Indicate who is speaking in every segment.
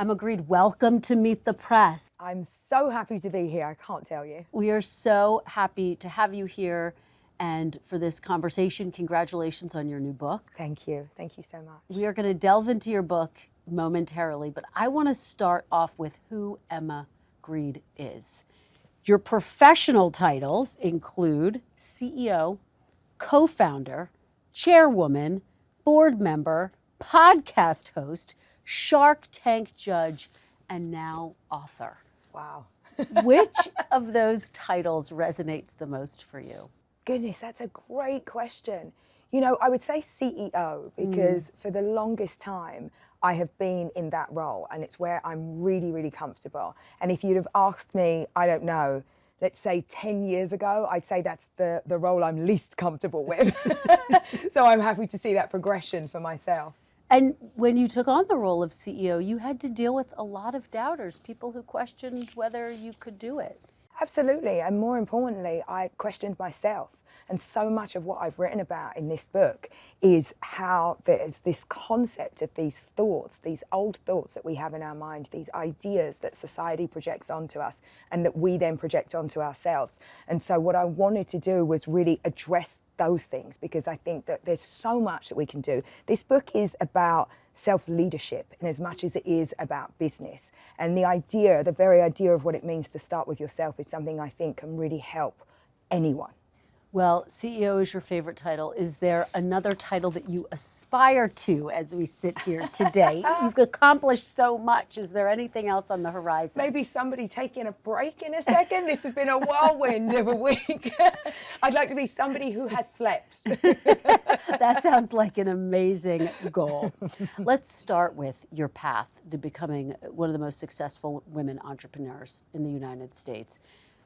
Speaker 1: Emma Grede, welcome to Meet the Press.
Speaker 2: I'm so happy to be here, I can't tell you.
Speaker 1: We are so happy to have you here and for this conversation. Congratulations on your new book.
Speaker 2: Thank you so much.
Speaker 1: We are going to delve into your book momentarily, but I want to start off with who Emma Grede is. Your professional titles include CEO, co-founder, chairwoman, board member, podcast host, Shark Tank judge, and now author.
Speaker 2: Wow.
Speaker 1: Which of those titles resonates the most for you?
Speaker 2: Goodness, that's a great question. You know, I would say CEO because for the longest time, I have been in that role and it's where I'm really, really comfortable. And if you'd have asked me, I don't know, let's say 10 years ago, I'd say that's the role I'm least comfortable with. So I'm happy to see that progression for myself.
Speaker 1: And when you took on the role of CEO, you had to deal with a lot of doubters, people who questioned whether you could do it.
Speaker 2: Absolutely, and more importantly, I questioned myself. And so much of what I've written about in this book is how there's this concept of these thoughts, these old thoughts that we have in our mind, these ideas that society projects onto us and that we then project onto ourselves. And so what I wanted to do was really address those things because I think that there's so much that we can do. This book is about self-leadership in as much as it is about business. And the very idea of what it means to start with yourself is something I think can really help anyone.
Speaker 1: Well, CEO is your favorite title. Is there another title that you aspire to as we sit here today? You've accomplished so much. Is there anything else on the horizon?
Speaker 2: Maybe somebody taking a break in a second. This has been a whirlwind of a week. I'd like to be somebody who has slept.
Speaker 1: That sounds like an amazing goal. Let's start with your path to becoming one of the most successful women entrepreneurs in the United States.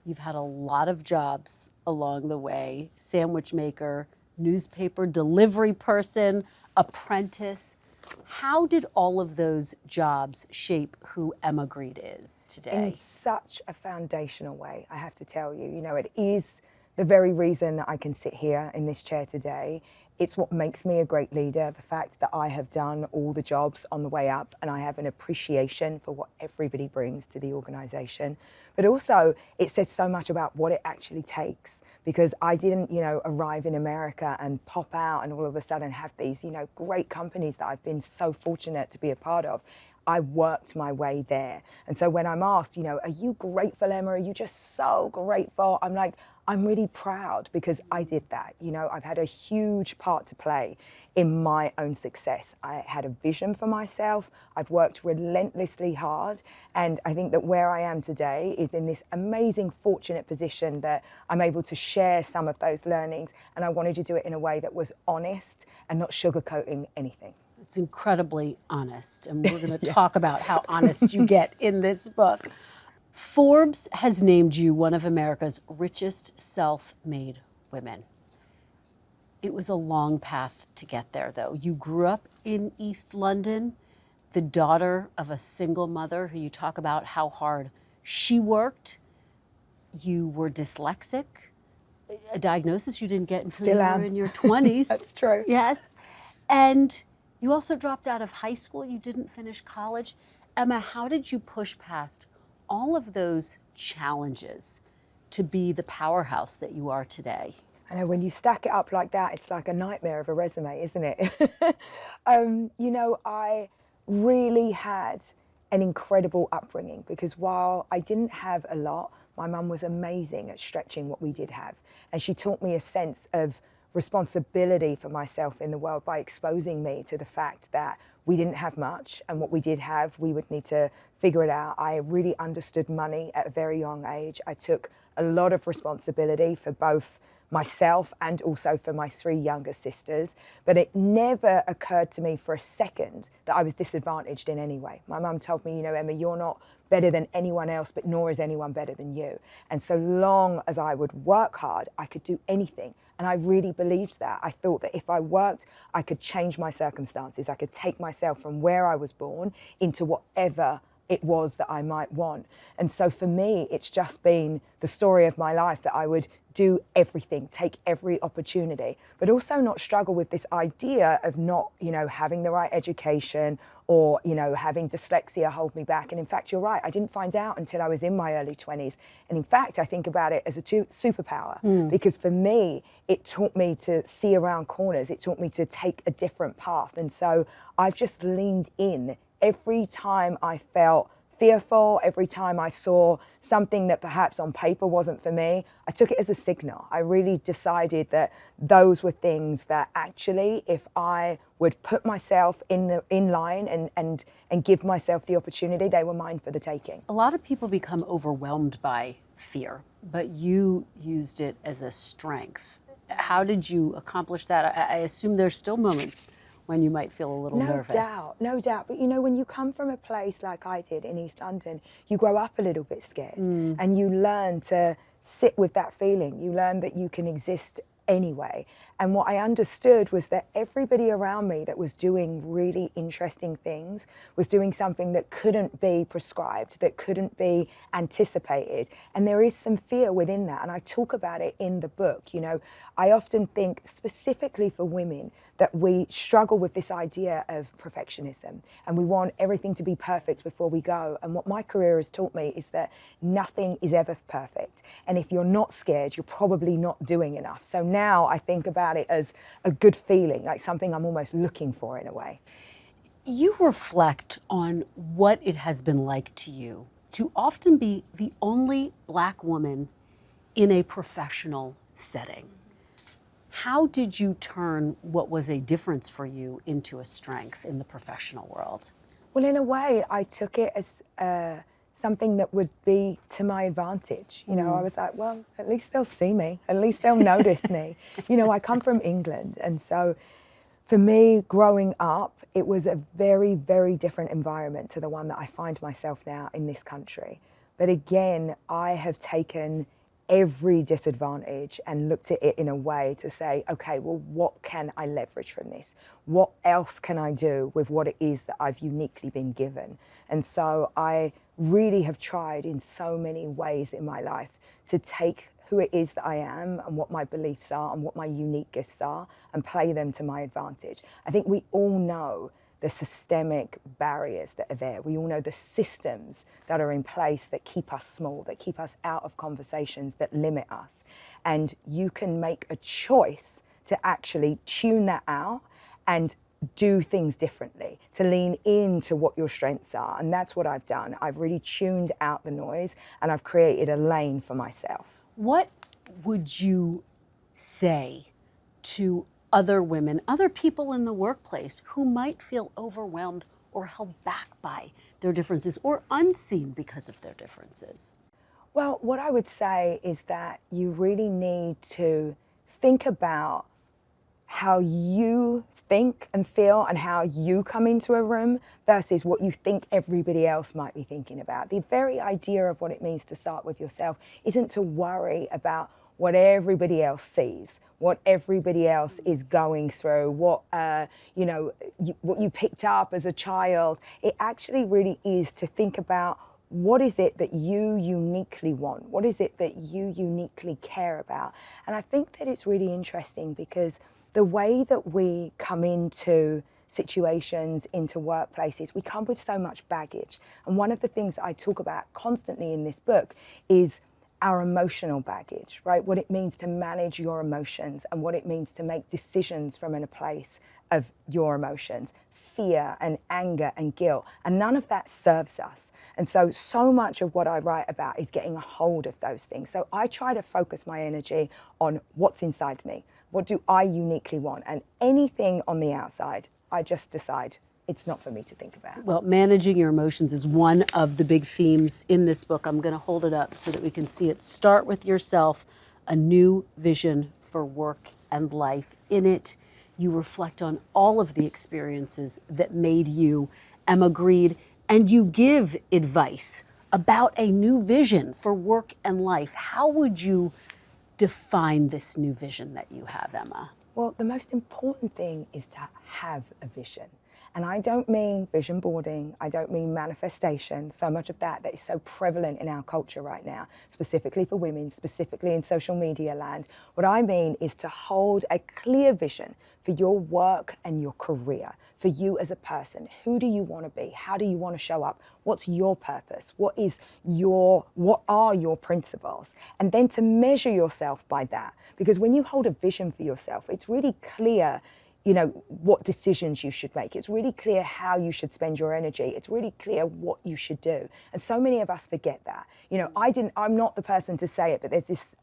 Speaker 1: You've had a lot of jobs along the way: sandwich maker, newspaper delivery person, apprentice. How did all of those jobs shape who Emma Grede is today?
Speaker 2: In such a foundational way, I have to tell you. You know, it is the very reason that I can sit here in this chair today. It's what makes me a great leader, the fact that I have done all the jobs on the way up and I have an appreciation for what everybody brings to the organization. But also, it says so much about what it actually takes, because I didn't, arrive in America and pop out and all of a sudden have these, great companies that I've been so fortunate to be a part of. I worked my way there. And so when I'm asked, are you grateful, Emma? Are you just so grateful? I'm like, I'm really proud because I did that. I've had a huge part to play in my own success. I had a vision for myself. I've worked relentlessly hard. And I think that where I am today is in this amazing, fortunate position that I'm able to share some of those learnings. And I wanted to do it in a way that was honest and not sugarcoating anything.
Speaker 1: It's incredibly honest, and we're going to talk about how honest you get in this book. Forbes has named you one of America's richest self-made women. It was a long path to get there, though. You grew up in East London, the daughter of a single mother who you talk about how hard she worked. You were dyslexic, a diagnosis you didn't get until you were in your 20s.
Speaker 2: That's true.
Speaker 1: Yes. And you also dropped out of high school. You didn't finish college. Emma, how did you push past all of those challenges to be the powerhouse that you are today?
Speaker 2: I know when you stack it up like that, it's like a nightmare of a resume, isn't it? I really had an incredible upbringing because while I didn't have a lot, my mum was amazing at stretching what we did have. And she taught me a sense of responsibility for myself in the world by exposing me to the fact that we didn't have much, and what we did have, we would need to figure it out. I really understood money at a very young age. I took a lot of responsibility for both myself and also for my 3 younger sisters, but it never occurred to me for a second that I was disadvantaged in any way. My mum told me, Emma, you're not better than anyone else, but nor is anyone better than you. And so long as I would work hard, I could do anything. And I really believed that. I thought that if I worked, I could change my circumstances. I could take myself from where I was born into whatever it was that I might want. And so for me, it's just been the story of my life that I would do everything, take every opportunity, but also not struggle with this idea of not, having the right education or, having dyslexia hold me back. And in fact, you're right, I didn't find out until I was in my early 20s. And in fact, I think about it as a superpower, because for me, it taught me to see around corners. It taught me to take a different path. And so I've just leaned in every time I felt fearful, every time I saw something that perhaps on paper wasn't for me. I took it as a signal. I really decided that those were things that actually, if I would put myself in line and give myself the opportunity, they were mine for the taking.
Speaker 1: A lot of people become overwhelmed by fear, but you used it as a strength. How did you accomplish that? I assume there's still moments when you might feel a little nervous.
Speaker 2: No doubt. But when you come from a place like I did in East London, you grow up a little bit scared and you learn to sit with that feeling. You learn that you can exist anyway. And what I understood was that everybody around me that was doing really interesting things was doing something that couldn't be prescribed, that couldn't be anticipated. And there is some fear within that. And I talk about it in the book. I often think specifically for women that we struggle with this idea of perfectionism and we want everything to be perfect before we go. And what my career has taught me is that nothing is ever perfect. And if you're not scared, you're probably not doing enough. So now I think about it as a good feeling, like something I'm almost looking for in a way.
Speaker 1: You reflect on what it has been like to you to often be the only Black woman in a professional setting. How did you turn what was a difference for you into a strength in the professional world?
Speaker 2: Well, in a way, I took it as something that would be to my advantage. I was like, well, at least they'll see me. At least they'll notice me. I come from England. And so for me, growing up, it was a very, very different environment to the one that I find myself now in this country. But again, I have taken every disadvantage and looked at it in a way to say, okay, well, what can I leverage from this? What else can I do with what it is that I've uniquely been given? And so I really have tried in so many ways in my life to take who it is that I am and what my beliefs are and what my unique gifts are and play them to my advantage. I think we all know the systemic barriers that are there. We all know the systems that are in place that keep us small, that keep us out of conversations, that limit us. And you can make a choice to actually tune that out and do things differently, to lean into what your strengths are. And that's what I've done. I've really tuned out the noise and I've created a lane for myself.
Speaker 1: What would you say to other women, other people in the workplace who might feel overwhelmed or held back by their differences or unseen because of their differences?
Speaker 2: Well, what I would say is that you really need to think about how you think and feel and how you come into a room versus what you think everybody else might be thinking about. The very idea of what it means to start with yourself isn't to worry about what everybody else sees, what everybody else is going through, what you picked up as a child. It actually really is to think about what is it that you uniquely want? What is it that you uniquely care about? And I think that it's really interesting because the way that we come into situations, into workplaces, we come with so much baggage. And one of the things that I talk about constantly in this book is our emotional baggage, right? What it means to manage your emotions and what it means to make decisions from a place of your emotions, fear and anger and guilt. And none of that serves us. And so much of what I write about is getting a hold of those things. So I try to focus my energy on what's inside me. What do I uniquely want? And anything on the outside, I just decide it's not for me to think about.
Speaker 1: Well, managing your emotions is one of the big themes in this book. I'm going to hold it up so that we can see it. Start with yourself, a new vision for work and life. In it, you reflect on all of the experiences that made you Emma Grede, and you give advice about a new vision for work and life. How would you define this new vision that you have, Emma?
Speaker 2: Well, the most important thing is to have a vision. And I don't mean vision boarding, I don't mean manifestation, so much of that is so prevalent in our culture right now, specifically for women, specifically in social media land. What I mean is to hold a clear vision for your work and your career, for you as a person. Who do you want to be? How do you want to show up? What's your purpose? What are your principles? And then to measure yourself by that. Because when you hold a vision for yourself, it's really clear, you know, what decisions you should make. It's really clear how you should spend your energy. It's really clear what you should do. And so many of us forget that. You know, I'm not the person to say it, but there's this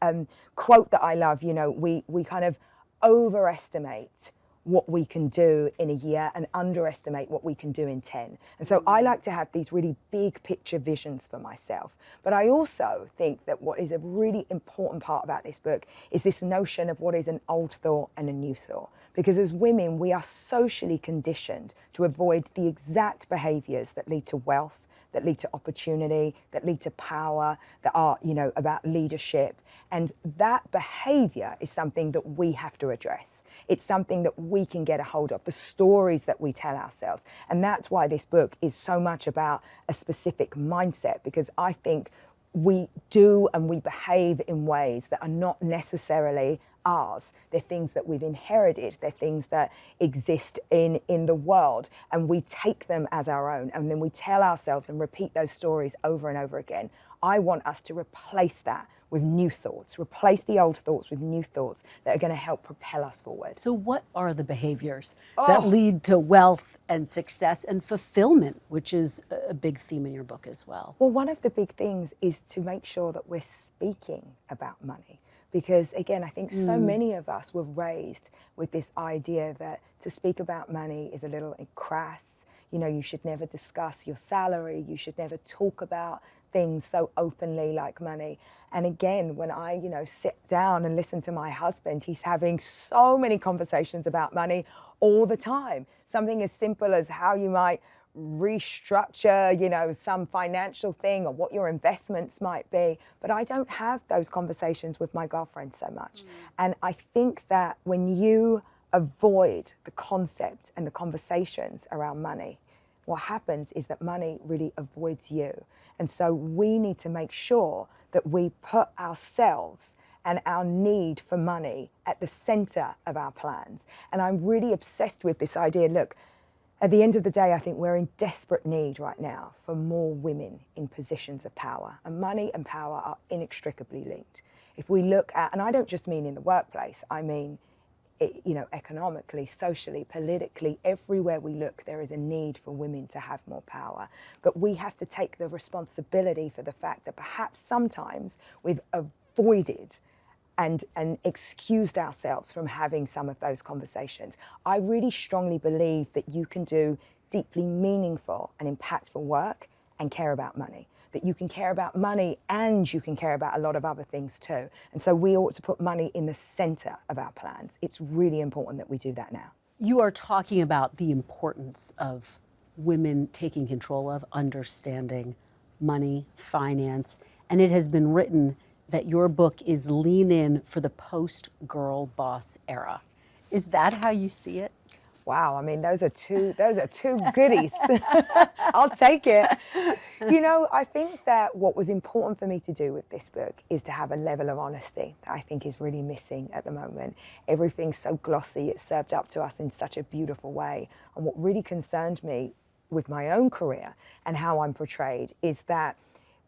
Speaker 2: quote that I love, you know, we kind of overestimate what we can do in a year and underestimate what we can do in 10. And so I like to have these really big picture visions for myself. But I also think that what is a really important part about this book is this notion of what is an old thought and a new thought. Because as women, we are socially conditioned to avoid the exact behaviors that lead to wealth, that lead to opportunity, that lead to power, that are, you know, about leadership. And that behavior is something that we have to address. It's something that we can get a hold of, the stories that we tell ourselves. And that's why this book is so much about a specific mindset, because I think we do and we behave in ways that are not necessarily ours. They're things that we've inherited. They're things that exist in the world, and we take them as our own, and then we tell ourselves and repeat those stories over and over again. I want us to replace that with new thoughts, replace the old thoughts with new thoughts that are going to help propel us forward.
Speaker 1: So what are the behaviors that lead to wealth and success and fulfillment, which is a big theme in your book as well?
Speaker 2: Well, one of the big things is to make sure that we're speaking about money. Because again, I think so many of us were raised with this idea that to speak about money is a little crass. You know, you should never discuss your salary. You should never talk about things so openly like money. And again, when I, you know, sit down and listen to my husband, he's having so many conversations about money all the time. Something as simple as how you might restructure, you know, some financial thing or what your investments might be. But I don't have those conversations with my girlfriend so much. And I think that when you avoid the concept and the conversations around money, what happens is that money really avoids you. And so we need to make sure that we put ourselves and our need for money at the center of our plans. And I'm really obsessed with this idea. Look, at the end of the day, I think we're in desperate need right now for more women in positions of power. And money and power are inextricably linked. If we look at, and I don't just mean in the workplace, I mean, you know, economically, socially, politically, everywhere we look, there is a need for women to have more power. But we have to take the responsibility for the fact that perhaps sometimes we've avoided and excused ourselves from having some of those conversations. I really strongly believe that you can do deeply meaningful and impactful work and care about money. That you can care about money and you can care about a lot of other things too. And so we ought to put money in the center of our plans. It's really important that we do that now.
Speaker 1: You are talking about the importance of women taking control of, understanding money, finance, and it has been written that your book is lean in for the post-girl boss era. Is that how you see it?
Speaker 2: Wow, I mean, those are two goodies. I'll take it. You know, I think that what was important for me to do with this book is to have a level of honesty that I think is really missing at the moment. Everything's so glossy, it's served up to us in such a beautiful way. And what really concerned me with my own career and how I'm portrayed is that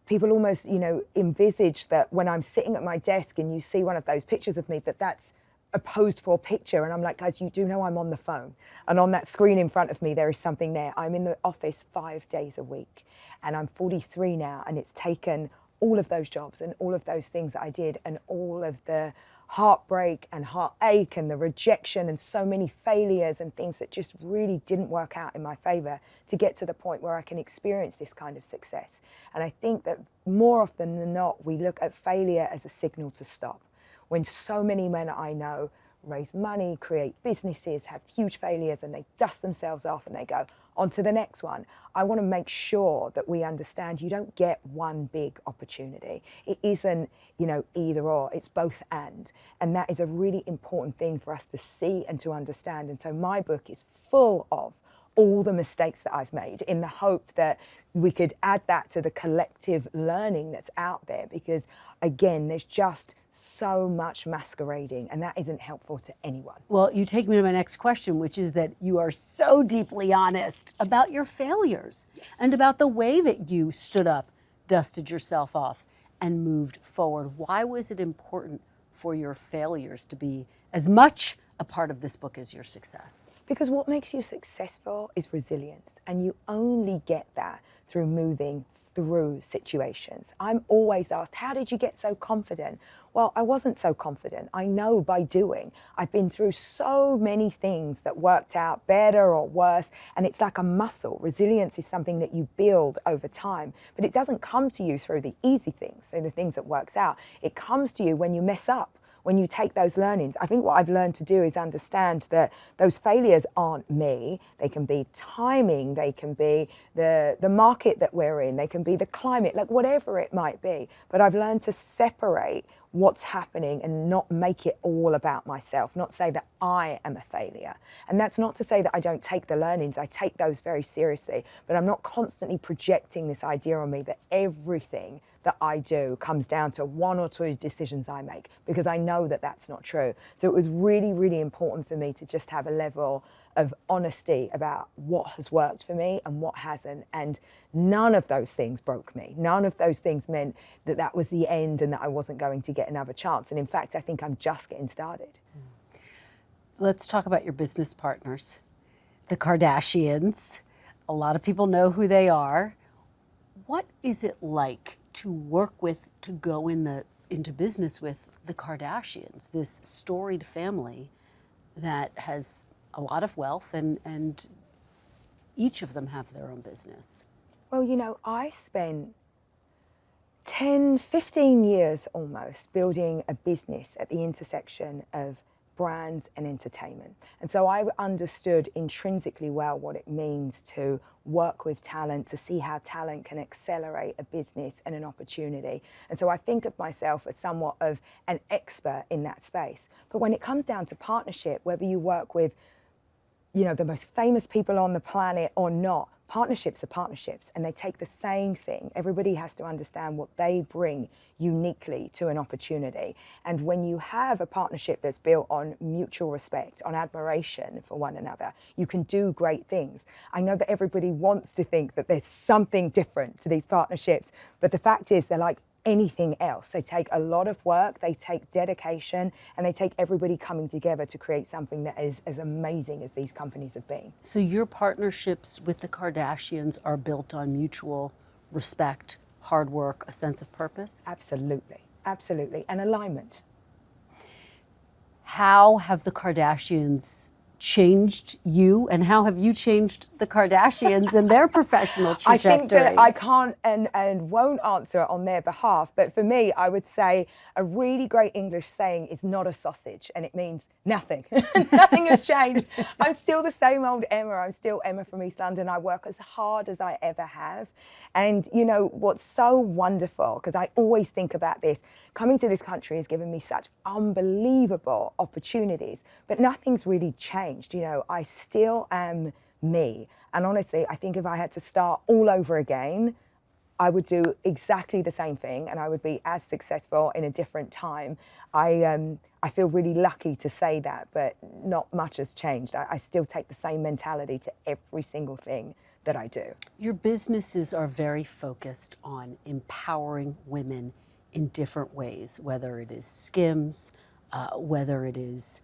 Speaker 2: people almost, you know, envisage that when I'm sitting at my desk and you see one of those pictures of me, that's a posed for picture. And I'm like, guys, you do know I'm on the phone. And on that screen in front of me, there is something there. I'm in the office 5 days a week. And I'm 43 now. And it's taken all of those jobs and all of those things that I did and all of the heartbreak and heartache and the rejection and so many failures and things that just really didn't work out in my favor to get to the point where I can experience this kind of success. And I think that more often than not, we look at failure as a signal to stop. When so many men I know raise money, create businesses, have huge failures, and they dust themselves off and they go on to the next one. I want to make sure that we understand you don't get one big opportunity. It isn't, you know, either or, it's both and. And that is a really important thing for us to see and to understand. And so my book is full of all the mistakes that I've made in the hope that we could add that to the collective learning that's out there. Because again, there's just so much masquerading, and that isn't helpful to anyone.
Speaker 1: Well, you take me to my next question, which is that you are so deeply honest about your failures and about the way that you stood up, dusted yourself off, and moved forward. Why was it important for your failures to be as much a part of this book as your success?
Speaker 2: Because what makes you successful is resilience, and you only get that through moving through situations. I'm always asked, how did you get so confident? Well, I wasn't so confident. I know by doing. I've been through so many things that worked out better or worse, and it's like a muscle. Resilience is something that you build over time, but it doesn't come to you through the easy things, so the things that works out. It comes to you when you mess up, when you take those learnings. I think what I've learned to do is understand that those failures aren't me. They can be timing, they can be the market that we're in, they can be the climate, like whatever it might be. But I've learned to separate what's happening and not make it all about myself, not say that I am a failure. And that's not to say that I don't take the learnings, I take those very seriously, but I'm not constantly projecting this idea on me that everything that I do comes down to one or two decisions I make, because I know that that's not true. So it was really, really important for me to just have a level of honesty about what has worked for me and what hasn't. And none of those things broke me. None of those things meant that that was the end and that I wasn't going to get another chance. And in fact, I think I'm just getting started.
Speaker 1: Let's talk about your business partners, the Kardashians. A lot of people know who they are. What is it like to work with, to go into business with the Kardashians, this storied family that has a lot of wealth, and each of them have their own business?
Speaker 2: Well, you know, I spent 10, 15 years almost building a business at the intersection of brands and entertainment. And so I understood intrinsically well what it means to work with talent, to see how talent can accelerate a business and an opportunity. And so I think of myself as somewhat of an expert in that space. But when it comes down to partnership, whether you work with, you know, the most famous people on the planet or not, partnerships are partnerships, and they take the same thing. Everybody has to understand what they bring uniquely to an opportunity. And when you have a partnership that's built on mutual respect, on admiration for one another, you can do great things. I know that everybody wants to think that there's something different to these partnerships, but the fact is they're like anything else. They take a lot of work, they take dedication, and they take everybody coming together to create something that is as amazing as these companies have been.
Speaker 1: So your partnerships with the Kardashians are built on mutual respect, hard work, a sense of purpose?
Speaker 2: Absolutely, absolutely, and alignment.
Speaker 1: How have the Kardashians changed you, and how have you changed the Kardashians and their professional trajectory?
Speaker 2: I think that I can't and won't answer on their behalf, but for me, I would say a really great English saying is not a sausage, and it means nothing. Nothing has changed. I'm still the same old Emma. I'm still Emma from East London. I work as hard as I ever have. And you know, what's so wonderful, because I always think about this, coming to this country has given me such unbelievable opportunities, but nothing's really changed. You know, I still am me. And honestly, I think if I had to start all over again, I would do exactly the same thing and I would be as successful in a different time. I feel really lucky to say that, but not much has changed. I still take the same mentality to every single thing that I do.
Speaker 1: Your businesses are very focused on empowering women in different ways, whether it is Skims, whether it is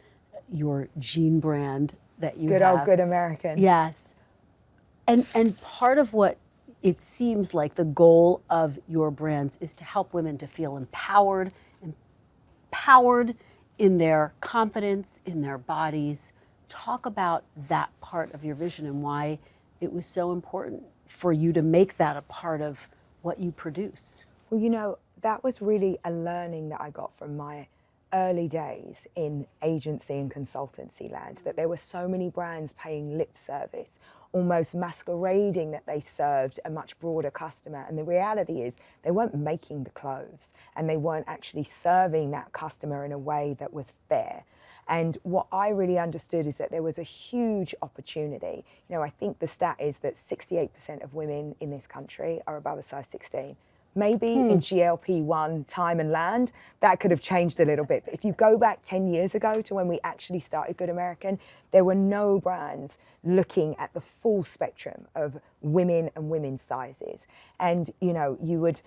Speaker 1: your jean brand that you have.
Speaker 2: Good old good American.
Speaker 1: Yes. And part of what it seems like the goal of your brands is to help women to feel empowered in their confidence, in their bodies. Talk about that part of your vision and why it was so important for you to make that a part of what you produce.
Speaker 2: Well, you know, that was really a learning that I got from my early days in agency and consultancy land, that there were so many brands paying lip service, almost masquerading that they served a much broader customer. And the reality is they weren't making the clothes and they weren't actually serving that customer in a way that was fair. And what I really understood is that there was a huge opportunity. You know, I think the stat is that 68% of women in this country are above a size 16. Maybe in GLP-1 time and land, that could have changed a little bit. But if you go back 10 years ago to when we actually started Good American, there were no brands looking at the full spectrum of women and women's sizes. And, you know, you would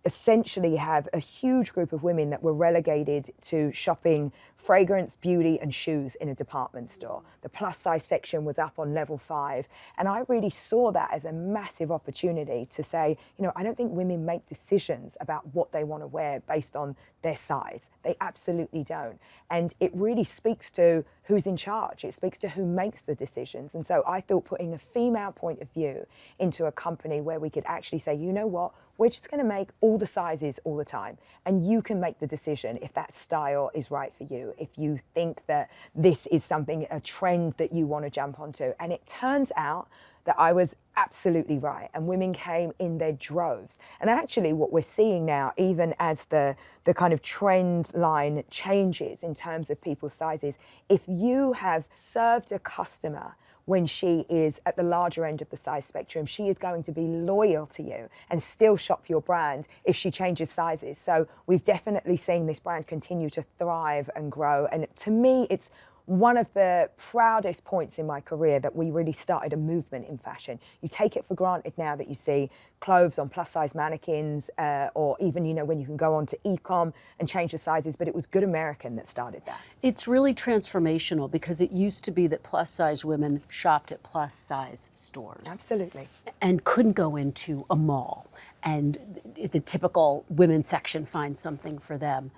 Speaker 2: essentially have a huge group of women that were relegated to shopping fragrance, beauty and shoes in a department store. The plus size section was up on level 5. And I really saw that as a massive opportunity to say, you know, I don't think women make decisions about what they want to wear based on their size. They absolutely don't. And it really speaks to who's in charge. It speaks to who makes the decisions. And so I thought putting a female point of view into a company where we could actually say, you know what, we're just going to make all the sizes all the time. And you can make the decision if that style is right for you, if you think that this is something, a trend that you want to jump onto. And it turns out that I was absolutely right. And women came in their droves. And actually what we're seeing now, even as the kind of trend line changes in terms of people's sizes, if you have served a customer when she is at the larger end of the size spectrum, she is going to be loyal to you and still shop your brand if she changes sizes. So we've definitely seen this brand continue to thrive and grow. And to me, it's one of the proudest points in my career that we really started a movement in fashion. You take it for granted now that you see clothes on plus size mannequins or even, you know, when you can go on to e-com and change the sizes, but it was Good American that started that.
Speaker 1: It's really transformational because it used to be that plus size women shopped at plus size stores.
Speaker 2: Absolutely.
Speaker 1: And couldn't go into a mall and the typical women's section find something for them.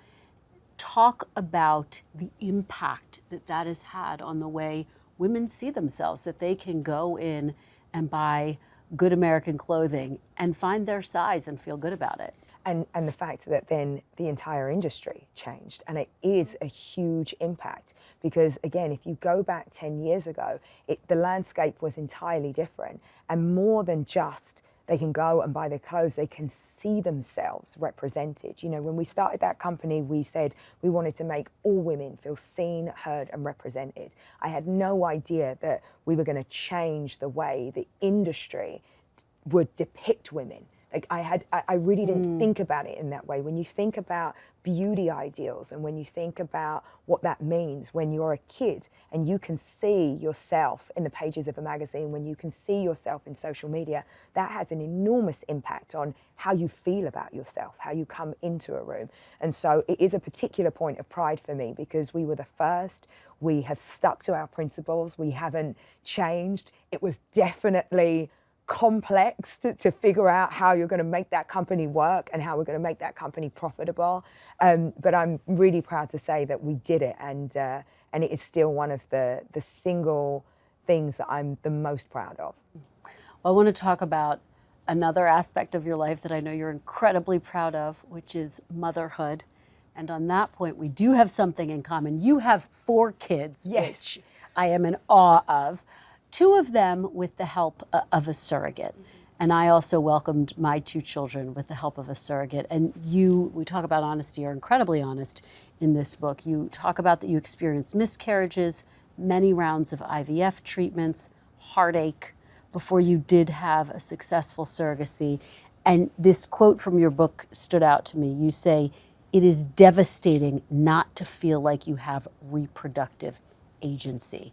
Speaker 1: Talk about the impact that that has had on the way women see themselves, that they can go in and buy Good American clothing and find their size and feel good about it.
Speaker 2: And the fact that then the entire industry changed, and it is a huge impact because, again, if you go back 10 years ago, the landscape was entirely different, and more than just they can go and buy their clothes, they can see themselves represented. You know, when we started that company, we said we wanted to make all women feel seen, heard, and represented. I had no idea that we were going to change the way the industry would depict women. Like I really didn't think about it in that way. When you think about beauty ideals and when you think about what that means when you're a kid and you can see yourself in the pages of a magazine, when you can see yourself in social media, that has an enormous impact on how you feel about yourself, how you come into a room. And so it is a particular point of pride for me because we were the first. We have stuck to our principles. We haven't changed. It was definitely complex to figure out how you're going to make that company work and how we're going to make that company profitable. But I'm really proud to say that we did it, and it is still one of the single things that I'm the most proud of.
Speaker 1: Well, I want to talk about another aspect of your life that I know you're incredibly proud of, which is motherhood. And on that point, we do have something in common. You have 4 kids,
Speaker 2: Yes.
Speaker 1: which I am in awe of. 2 of them with the help of a surrogate. And I also welcomed my 2 children with the help of a surrogate. And we talk about honesty, you're incredibly honest in this book. You talk about that you experienced miscarriages, many rounds of IVF treatments, heartache, before you did have a successful surrogacy. And this quote from your book stood out to me. You say, "It is devastating not to feel like you have reproductive agency."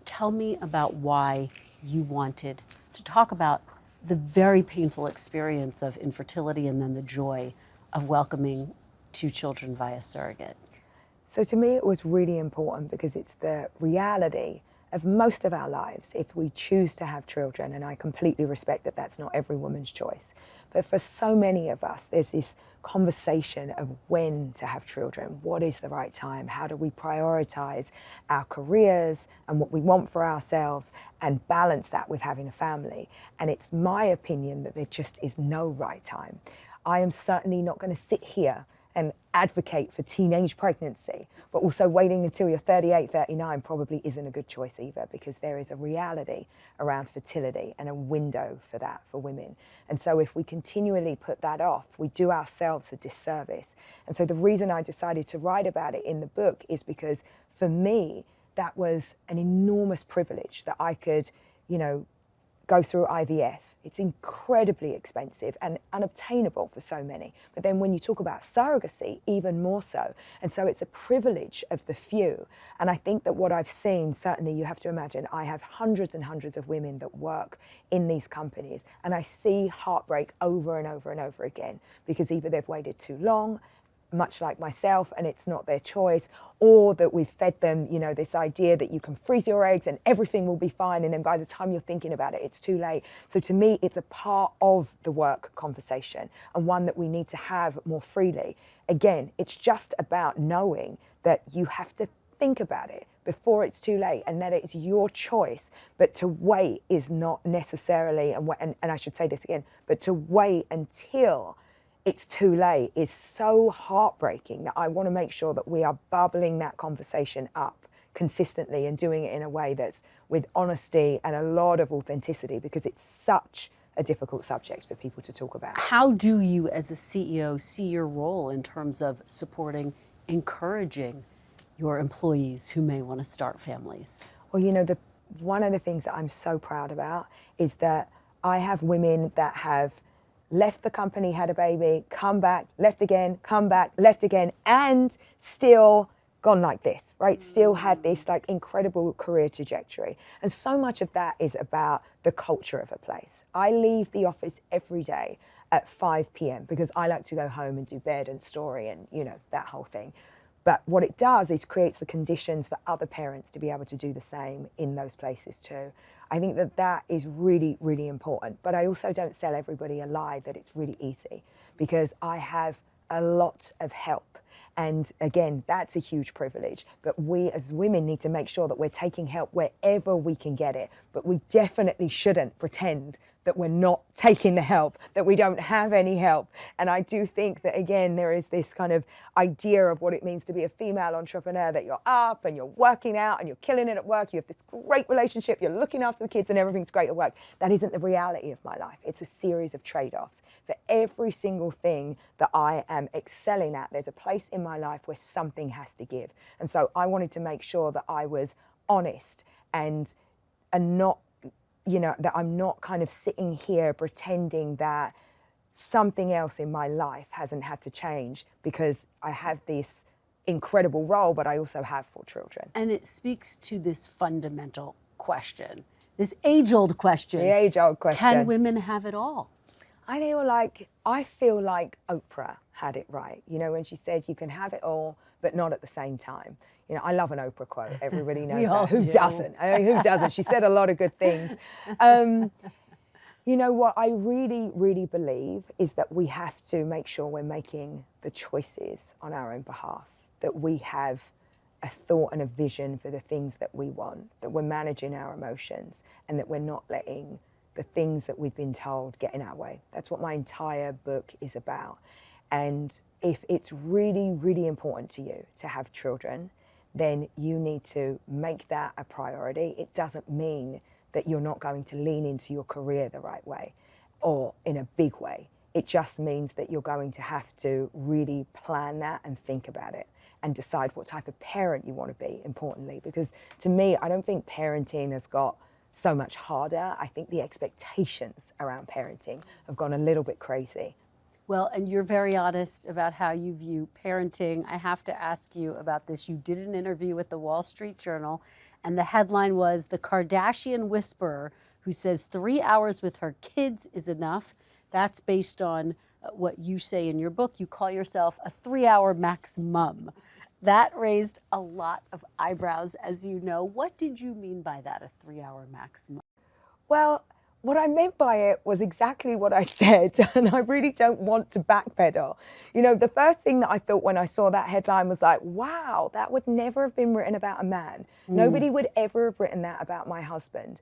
Speaker 1: Tell me about why you wanted to talk about the very painful experience of infertility and then the joy of welcoming 2 children via surrogate.
Speaker 2: So to me, it was really important because it's the reality of most of our lives if we choose to have children, and I completely respect that that's not every woman's choice. But for so many of us, there's this conversation of when to have children. What is the right time? How do we prioritize our careers and what we want for ourselves and balance that with having a family? And it's my opinion that there just is no right time. I am certainly not going to sit here and advocate for teenage pregnancy, but also waiting until you're 38, 39 probably isn't a good choice either, because there is a reality around fertility and a window for that for women. And so if we continually put that off, we do ourselves a disservice. And so the reason I decided to write about it in the book is because for me, that was an enormous privilege that I could, you know, go through IVF. It's incredibly expensive and unobtainable for so many. But then when you talk about surrogacy, even more so. And so it's a privilege of the few. And I think that what I've seen, certainly you have to imagine, I have hundreds and hundreds of women that work in these companies, and I see heartbreak over and over and over again, because either they've waited too long, much like myself, and it's not their choice, or that we've fed them, you know, this idea that you can freeze your eggs and everything will be fine, and then by the time you're thinking about it, it's too late. So to me, it's a part of the work conversation, and one that we need to have more freely. Again, it's just about knowing that you have to think about it before it's too late, and that it's your choice. But to wait is not necessarily, and I should say this again, but to wait until it's too late is so heartbreaking that I want to make sure that we are bubbling that conversation up consistently and doing it in a way that's with honesty and a lot of authenticity, because it's such a difficult subject for people to talk about.
Speaker 1: How do you as a CEO see your role in terms of supporting, encouraging your employees who may want to start families?
Speaker 2: Well, you know, one of the things that I'm so proud about is that I have women that have left the company, had a baby, come back, left again, come back, left again, and still gone like this, right? Still had this like incredible career trajectory. And so much of that is about the culture of a place. I leave the office every day at 5 p.m. because I like to go home and do bed and story and, you know, that whole thing. But what it does is creates the conditions for other parents to be able to do the same in those places too. I think that that is really, really important. But I also don't sell everybody a lie that it's really easy, because I have a lot of help. And again, that's a huge privilege. But we as women need to make sure that we're taking help wherever we can get it. But we definitely shouldn't pretend that we're not taking the help, that we don't have any help. And I do think that, again, there is this kind of idea of what it means to be a female entrepreneur, that you're up and you're working out and you're killing it at work, you have this great relationship, you're looking after the kids and everything's great at work. That isn't the reality of my life. It's a series of trade-offs. For every single thing that I am excelling at, there's a place in my life where something has to give. And so I wanted to make sure that I was honest and not, you know, that I'm not kind of sitting here pretending that something else in my life hasn't had to change, because I have this incredible role, but I also have 4 children.
Speaker 1: And it speaks to this fundamental question, this age-old question.
Speaker 2: The age-old question.
Speaker 1: Can women have it all?
Speaker 2: I feel like Oprah had it right, you know, when she said you can have it all, but not at the same time. You know, I love an Oprah quote. Everybody knows that. Who doesn't? I mean, who doesn't? She said a lot of good things. You know, what I really, really believe is that we have to make sure we're making the choices on our own behalf, that we have a thought and a vision for the things that we want, that we're managing our emotions, and that we're not letting the things that we've been told get in our way. That's what my entire book is about. And if it's really, really important to you to have children, then you need to make that a priority. It doesn't mean that you're not going to lean into your career the right way or in a big way. It just means that you're going to have to really plan that and think about it and decide what type of parent you want to be, importantly. Because to me, I don't think parenting has got so much harder. I think the expectations around parenting have gone a little bit crazy.
Speaker 1: Well, and you're very honest about how you view parenting. I have to ask you about this. You did an interview with the Wall Street Journal, and the headline was, "The Kardashian Whisperer Who Says 3 Hours with Her Kids Is Enough." That's based on what you say in your book. You call yourself a 3-hour max mom. That raised a lot of eyebrows, as you know. What did you mean by that, a 3-hour max mom?
Speaker 2: Well, what I meant by it was exactly what I said, and I really don't want to backpedal. You know, the first thing that I thought when I saw that headline was like, wow, that would never have been written about a man. Nobody would ever have written that about my husband.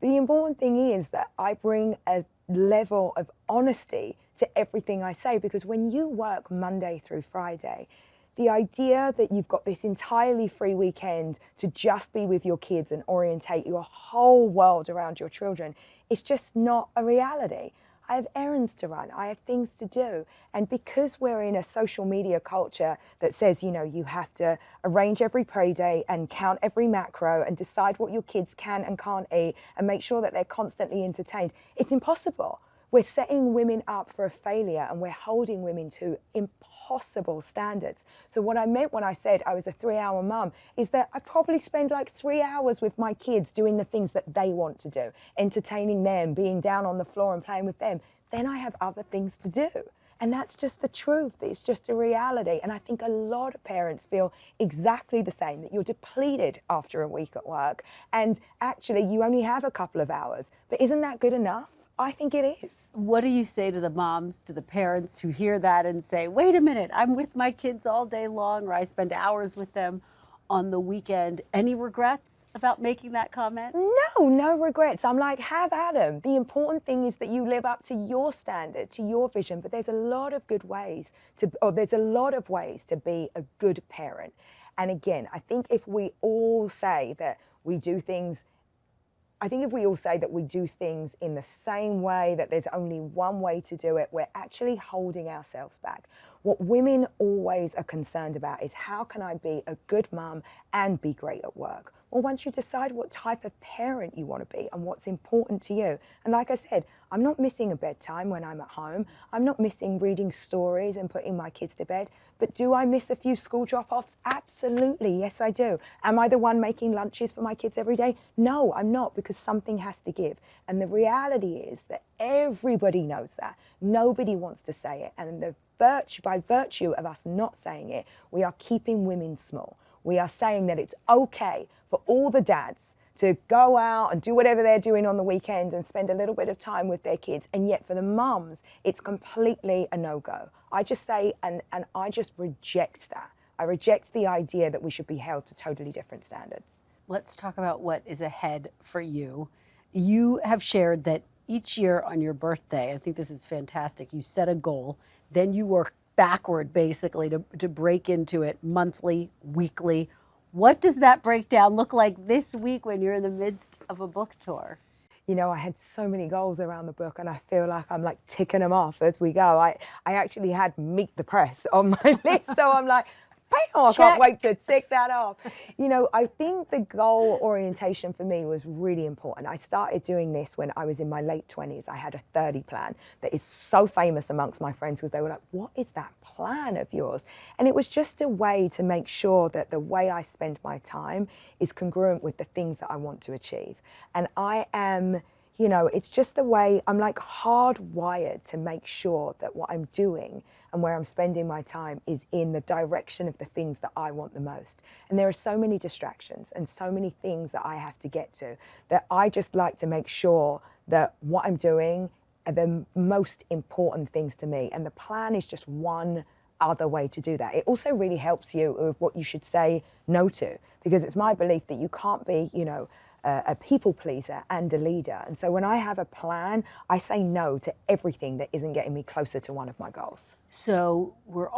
Speaker 2: The important thing is that I bring a level of honesty to everything I say, because when you work Monday through Friday, the idea that you've got this entirely free weekend to just be with your kids and orientate your whole world around your children, is just not a reality. I have errands to run, I have things to do. And because we're in a social media culture that says, you know, you have to arrange every play day and count every macro and decide what your kids can and can't eat and make sure that they're constantly entertained, it's impossible. We're setting women up for a failure, and we're holding women to impossible standards. So what I meant when I said I was a 3-hour mum is that I probably spend like 3 hours with my kids doing the things that they want to do, entertaining them, being down on the floor and playing with them. Then I have other things to do. And that's just the truth. It's just a reality. And I think a lot of parents feel exactly the same, that you're depleted after a week at work and actually you only have a couple of hours. But isn't that good enough? I think it is.
Speaker 1: What do you say to the moms, to the parents who hear that and say, wait a minute, I'm with my kids all day long, or I spend hours with them on the weekend? Any regrets about making that comment?
Speaker 2: No, no regrets. I'm like, have at them. The important thing is that you live up to your standard, to your vision, but there's a lot of good ways to, or there's a lot of ways to be a good parent. And again, I think if we all say that we do things in the same way, that there's only one way to do it, we're actually holding ourselves back. What women always are concerned about is, how can I be a good mum and be great at work? Well, once you decide what type of parent you want to be and what's important to you, and like I said, I'm not missing a bedtime when I'm at home. I'm not missing reading stories and putting my kids to bed. But do I miss a few school drop-offs? Absolutely, yes I do. Am I the one making lunches for my kids every day? No, I'm not, because something has to give. And the reality is that everybody knows that. Nobody wants to say it. And by virtue of us not saying it, we are keeping women small. We are saying that it's okay for all the dads to go out and do whatever they're doing on the weekend and spend a little bit of time with their kids. And yet for the mums, it's completely a no-go. I just say, and I just reject that. I reject the idea that we should be held to totally different standards.
Speaker 1: Let's talk about what is ahead for you. You have shared that each year on your birthday, I think this is fantastic, you set a goal, then you work backward basically to break into it monthly, weekly. What does that breakdown look like this week when you're in the midst of a book tour?
Speaker 2: You know, I had so many goals around the book, and I feel like I'm like ticking them off as we go. I actually had Meet the Press on my list, so I'm like, I can't wait to tick that off. You know, I think the goal orientation for me was really important. I started doing this when I was in my late 20s. I had a 30 plan that is so famous amongst my friends, because they were like, what is that plan of yours? And it was just a way to make sure that the way I spend my time is congruent with the things that I want to achieve. And I am, you know, it's just the way I'm like hardwired to make sure that what I'm doing and where I'm spending my time is in the direction of the things that I want the most. And there are so many distractions and so many things that I have to get to, that I just like to make sure that what I'm doing are the most important things to me. And the plan is just one other way to do that. It also really helps you with what you should say no to, because it's my belief that you can't be, you know, a people pleaser and a leader. And so when I have a plan, I say no to everything that isn't getting me closer to one of my goals.
Speaker 1: So we're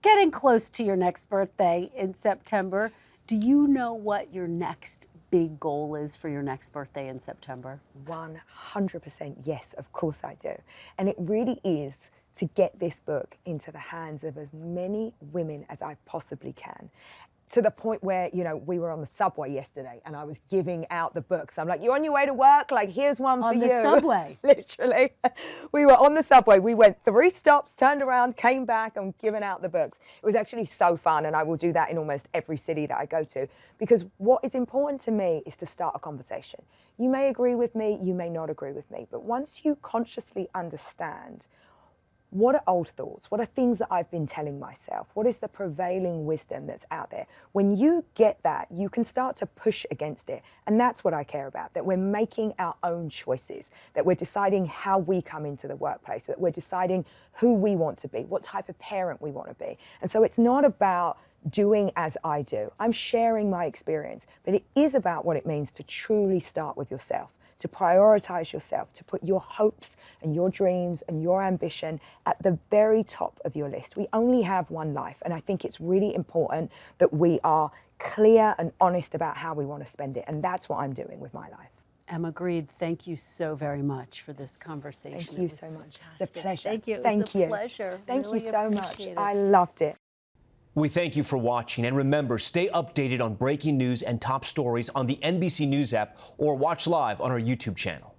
Speaker 1: getting close to your next birthday in September. Do you know what your next big goal is for your next birthday in September?
Speaker 2: 100% yes, of course I do. And it really is to get this book into the hands of as many women as I possibly can. To the point where, you know, we were on the subway yesterday and I was giving out the books. I'm like, you're on your way to work? Like, here's one for you.
Speaker 1: On the subway?
Speaker 2: Literally. We were on the subway. We went 3 stops, turned around, came back and given out the books. It was actually so fun, and I will do that in almost every city that I go to, because what is important to me is to start a conversation. You may agree with me, you may not agree with me, but once you consciously understand what are old thoughts? What are things that I've been telling myself? What is the prevailing wisdom that's out there? When you get that, you can start to push against it. And that's what I care about, that we're making our own choices, that we're deciding how we come into the workplace, that we're deciding who we want to be, what type of parent we want to be. And so it's not about doing as I do. I'm sharing my experience, but it is about what it means to truly start with yourself, to prioritize yourself, to put your hopes and your dreams and your ambition at the very top of your list. We only have one life, and I think it's really important that we are clear and honest about how we want to spend it, and that's what I'm doing with my life.
Speaker 1: Emma Grede, thank you so very much for this conversation.
Speaker 2: Thank you so much. It's a
Speaker 1: Fantastic.
Speaker 2: pleasure.
Speaker 1: Thank you. It
Speaker 2: Thank
Speaker 1: was a
Speaker 2: you.
Speaker 1: pleasure.
Speaker 2: Thank
Speaker 1: Really
Speaker 2: you so much.
Speaker 1: appreciate it.
Speaker 2: I loved it.
Speaker 3: We thank you for watching, and remember, stay updated on breaking news and top stories on the NBC News app or watch live on our YouTube channel.